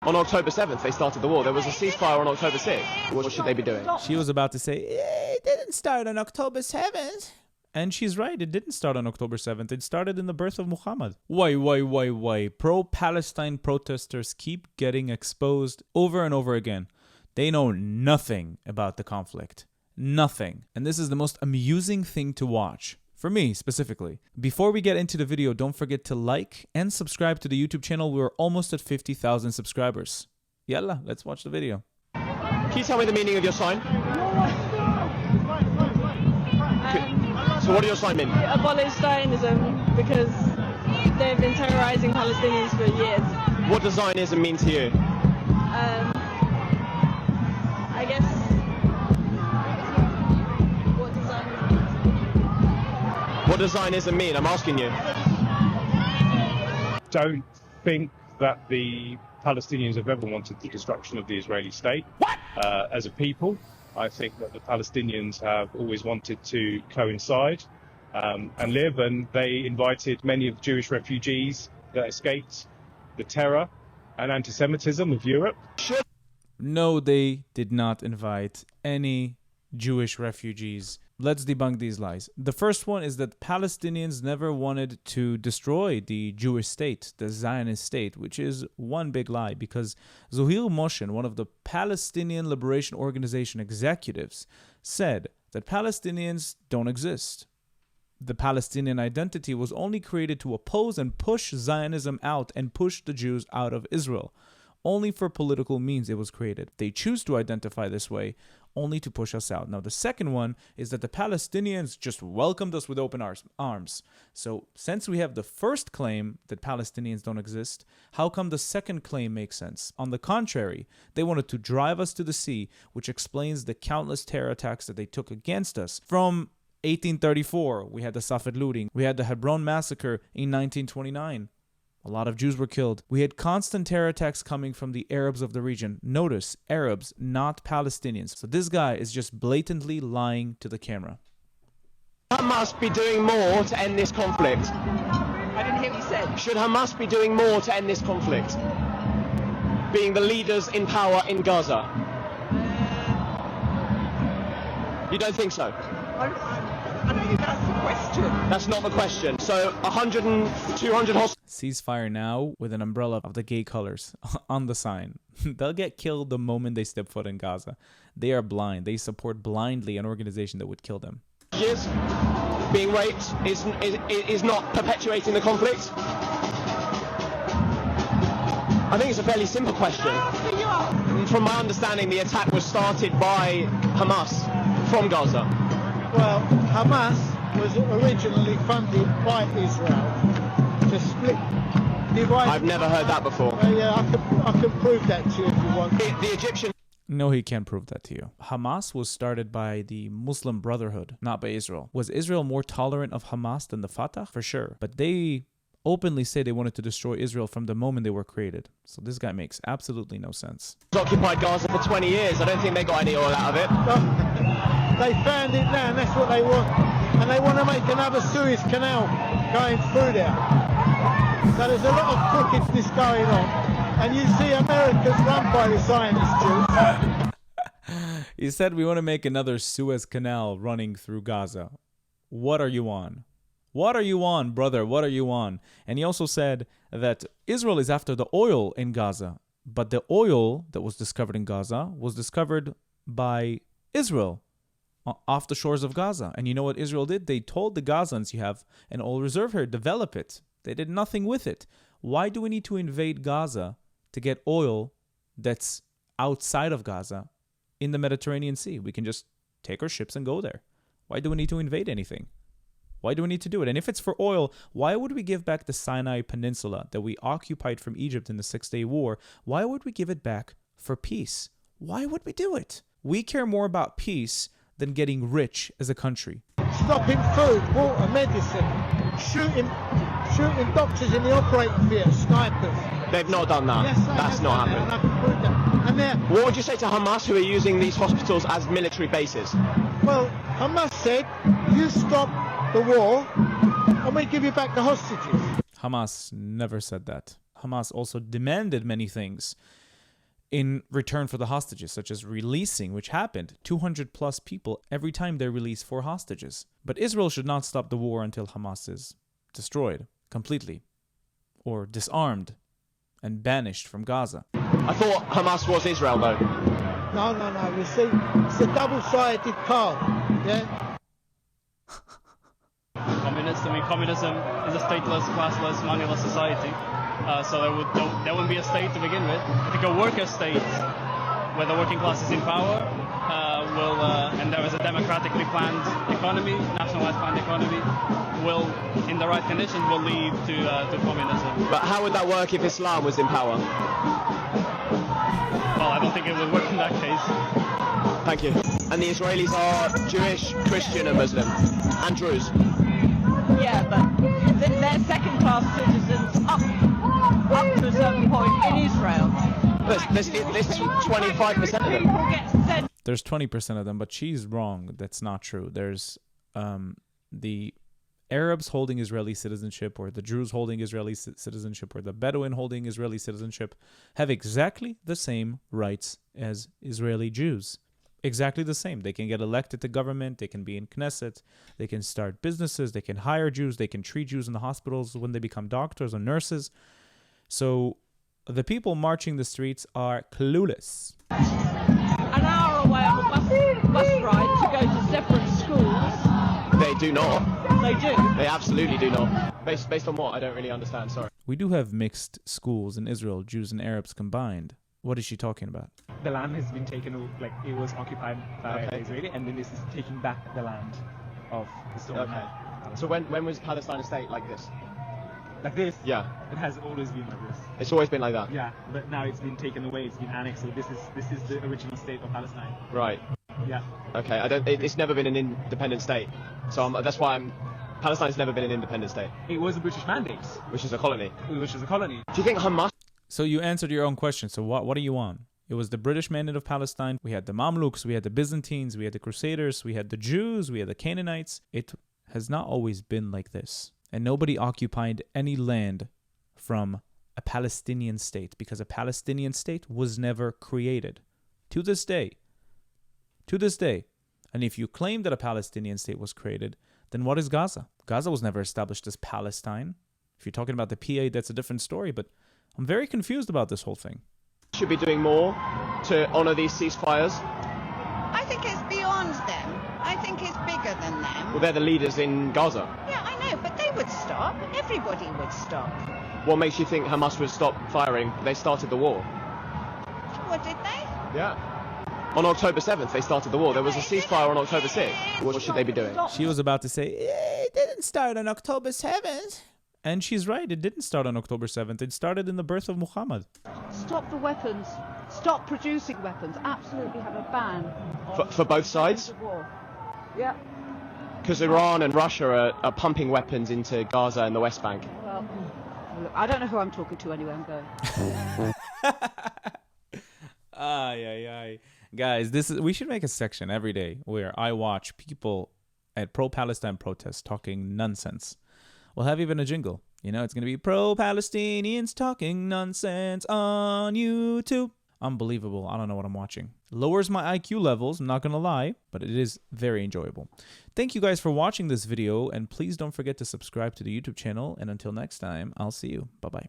On October 7th, they started the war. There was a ceasefire on October 6th. What should they be doing? She was about to say, it didn't start on October 7th. And she's right, it didn't start on October 7th. It started in the birth of Muhammad. Why? Pro-Palestine protesters keep getting exposed over and over again. They know nothing about the conflict. Nothing. And this is the most amusing thing to watch. For me, specifically. Before we get into the video, don't forget to like and subscribe to the YouTube channel. We're almost at 50,000 subscribers. Yalla, let's watch the video. Can you tell me the meaning of your sign? So what does your sign mean? Abolish Zionism because they've been terrorizing Palestinians for years. What does Zionism mean to you? I guess... What does Zionism mean? I'm asking you. Don't think that the Palestinians have ever wanted the destruction of the Israeli state. What? As a people, I think that the Palestinians have always wanted to coincide and live, and they invited many of the Jewish refugees that escaped the terror and anti-Semitism of Europe. No, they did not invite any Jewish refugees. Let's debunk these lies. The first one is that Palestinians never wanted to destroy the Jewish state, the Zionist state, which is one big lie, because Zohir Moshen, one of the Palestinian Liberation Organization executives, said that Palestinians don't exist. The Palestinian identity was only created to oppose and push Zionism out and push the Jews out of Israel. Only for political means it was created. They choose to identify this way only to push us out. Now, the second one is that the Palestinians just welcomed us with open arms. So, since we have the first claim that Palestinians don't exist, how come the second claim makes sense? On the contrary, they wanted to drive us to the sea, which explains the countless terror attacks that they took against us. From 1834, we had the Safed looting. We had the Hebron massacre in 1929. A lot of Jews were killed. We had constant terror attacks coming from the Arabs of the region. Notice, Arabs, not Palestinians. So this guy is just blatantly lying to the camera. Hamas be doing more to end this conflict? I didn't hear what you said. Should Hamas be doing more to end this conflict? Being the leaders in power in Gaza? You don't think so? I don't think that's the question. That's not the question. So 100 and 200 hostages. Ceasefire now with an umbrella of the gay colors on the sign. They'll get killed the moment they step foot in Gaza. They are blind. They support blindly an organization that would kill them. Being raped is not perpetuating the conflict? I think it's a fairly simple question. From my understanding, the attack was started by Hamas from Gaza. Well, Hamas was originally funded by Israel to split, divide. I've never heard that before. Yeah, I can prove that to you if you want. The Egyptian... No, he can't prove that to you. Hamas was started by the Muslim Brotherhood, not by Israel. Was Israel more tolerant of Hamas than the Fatah? For sure. But they openly say they wanted to destroy Israel from the moment they were created. So this guy makes absolutely no sense. Occupied Gaza for 20 years. I don't think they got any oil out of it. They found it now, and that's what they want. And they want to make another Suez Canal going through there. So there's a lot of crookedness going on. And you see America's run by the Zionist Jews. He said we want to make another Suez Canal running through Gaza. What are you on? What are you on, brother? What are you on? And he also said that Israel is after the oil in Gaza. But the oil that was discovered in Gaza was discovered by Israel off the shores of Gaza. And you know what Israel did? They told the Gazans, you have an oil reserve here, develop it. They did nothing with it. Why do we need to invade Gaza to get oil that's outside of Gaza in the Mediterranean Sea? We can just take our ships and go there. Why do we need to invade anything? Why do we need to do it? And if it's for oil, why would we give back the Sinai Peninsula that we occupied from Egypt in the 6-Day War? Why would we give it back for peace? Why would we do it? We care more about peace than getting rich as a country. Stopping food, water, medicine, shooting doctors in the operating theatre, snipers. They've not done that. Yes, that's not happened. And I can prove that. And what would you say to Hamas, who are using these hospitals as military bases? Well, Hamas said, you stop the war and we give you back the hostages. Hamas never said that. Hamas also demanded many things. in return for the hostages, such as releasing, which happened, 200 plus people every time they release 4 hostages. But Israel should not stop the war until Hamas is destroyed completely or disarmed and banished from Gaza. I thought Hamas was Israel, though. No. You see, it's a double-sided card. Yeah. Communism is a stateless, classless, moneyless society. So there wouldn't be a state to begin with. I think a worker state, where the working class is in power, and there is a democratically planned economy, nationalized planned economy, will, in the right conditions, will lead to communism. But how would that work if Islam was in power? Well, I don't think it would work in that case. Thank you. And the Israelis are Jewish, Christian and Muslim, and Druze. Yeah, but they're second-class citizens up to a certain point in Israel. There's 25% of them. People get sent. There's 20% of them, but she's wrong. That's not true. There's the Arabs holding Israeli citizenship, or the Druze holding Israeli citizenship, or the Bedouin holding Israeli citizenship have exactly the same rights as Israeli Jews. Exactly the same. They can get elected to government, they can be in Knesset, they can start businesses, they can hire Jews, they can treat Jews in the hospitals when they become doctors or nurses. So the people marching the streets are clueless. An hour away on a bus ride to go to separate schools. They do not. They do. They absolutely do not. Based on what? I don't really understand, sorry. We do have mixed schools in Israel, Jews and Arabs combined. What is she talking about? The land has been taken, like it was occupied by the Israeli, and then this is taking back the land of the stolen land. So when was Palestine a state like this? Like this? Yeah. It has always been like this. It's always been like that? Yeah, but now it's been taken away, it's been annexed, so this is the original state of Palestine. Right. Yeah. Okay, it's never been an independent state. So that's why Palestine's never been an independent state. It was a British mandate. Which is a colony. Which is a colony. Do you think Hamas... So you answered your own question. So what are you on? It was the British mandate of Palestine. We had the Mamluks, we had the Byzantines, we had the Crusaders, we had the Jews, we had the Canaanites. It has not always been like this. And nobody occupied any land from a Palestinian state, because a Palestinian state was never created. To this day. To this day. And if you claim that a Palestinian state was created, then what is Gaza? Gaza was never established as Palestine. If you're talking about the PA, that's a different story, but I'm very confused about this whole thing. Should be doing more to honour these ceasefires? I think it's beyond them. I think it's bigger than them. Well, they're the leaders in Gaza. Yeah, I know, but they would stop. Everybody would stop. What makes you think Hamas would stop firing? They started the war. What, did they? Yeah. On October 7th, they started the war. There was a ceasefire on October 6th. What should they be doing? She was about to say, it didn't start on October 7th. And she's right, it didn't start on October 7th. It started in the birth of Muhammad. Stop the weapons. Stop producing weapons. Absolutely have a ban. For both sides? Yeah. Because Iran and Russia are pumping weapons into Gaza and the West Bank. Well, look, I don't know who I'm talking to anyway. I'm going. Ay. Guys, we should make a section every day where I watch people at pro-Palestine protests talking nonsense. We'll have even a jingle. You know, it's going to be pro-Palestinians talking nonsense on YouTube. Unbelievable. I don't know what I'm watching. Lowers my IQ levels, I'm not going to lie, but it is very enjoyable. Thank you guys for watching this video, and please don't forget to subscribe to the YouTube channel. And until next time, I'll see you. Bye-bye.